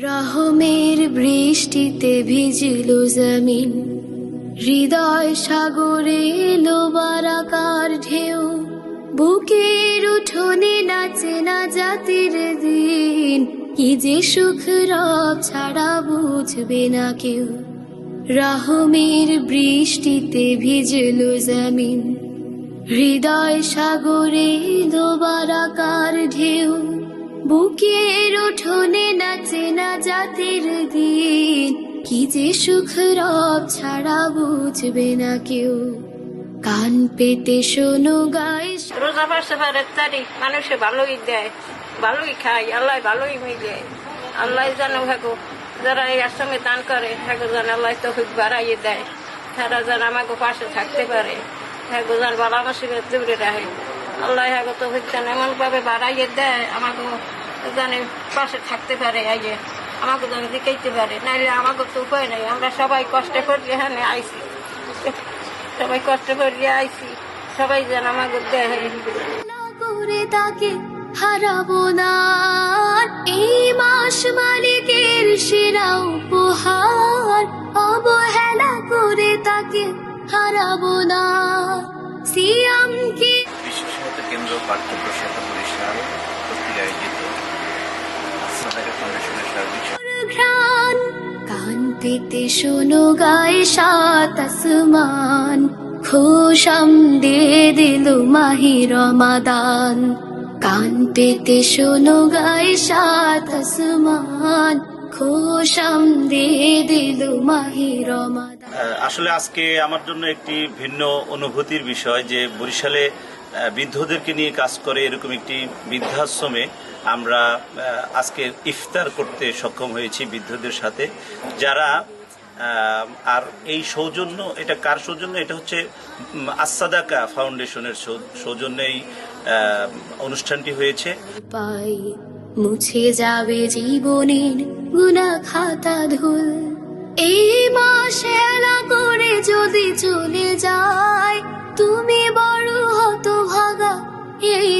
রহমের বৃষ্টিতে ভিজল জমিন, হৃদয় সাগরে এলো বারাকার ঢেউ, বুকের উঠোনে নাচে না জাতির দিন, কি যে সুখ রব ছাড়া বুঝবে না কেউ। রহমের বৃষ্টিতে ভিজল জমিন, হৃদয় সাগরে এলো বারাকার ঢেউ, বুকের উঠোনে নাচে না জাতির দিন, কি যে সুখ রব ছাড়া বুঝবে না কেউ। কান পেতে শোনো গায়ে রোজা পাশে 4 মানুষে ভালোই দেয়, ভালোই খায়, আল্লাহ ভালোই দেয়। আল্লাহ জানো ভাগো যারা এই আশ্রমে দান করে ভাগো যেন আল্লাহ তৌফিক বাড়াইয়ে দেয়, তারা যেন আমাকে পাশে থাকতে পারে, ভাগো যেন বালা মুসিবত দূরে রাখে। আল্লাহ ভাগো তৌফিক যেন এমন ভাবে বাড়াইয়ে দেয়, আমাকে যেন পাশে থাকতে পারে, আইয়ে আমাকে যেন দিকাইতে পারে, নাইলে আমাকে তো উপায় নাই। আমরা সবাই কষ্ট করে এখানে আইছি, সবাই কষ্ট করে আইছি, সবাই যেন আমাকে দেয় করে তাকে হারাবো না। এই মাস মালিকের সেরা উপহার, অবহেলা করে তাকে হারাবো না। সিয়াম কি বিশ্বসংহত কেন্দ্র পার্থক্য শাখা বরিশাল কর্তৃক আয়োজিত সাদাকা ফাউন্ডেশনের সার্বিক ঘ্রাণ, কান পেতে শোনো গায়ে সাত আসমান, খুশাম দিয়ে দিল মাহি রমাদান। কান পেতে শোনো গায়ে সাত আসমান, খুশাম দিয়ে দিল মাহি রমাদান। আসলে আজকে আমার জন্য একটি ভিন্ন অনুভূতির বিষয় যে বরিশালে বৃদ্ধদেরকে নিয়ে কাজ করে এরকম একটি বৃদ্ধাশ্রমে আমরা আজকে ইফতার করতে সক্ষম হয়েছি বৃদ্ধদের সাথে, যারা আর এই সৌজন্য, এটা কার সৌজন্য, এটা হচ্ছে আসাদাকা ফাউন্ডেশনের সৌজন্যে এই অনুষ্ঠানটি হয়েছে। পাই মুছে যাবে জীবনের গুনাহ খাতা ধুল, এই মাসে না করে যদি চলে যায় তুমি বড় হতভাগা এই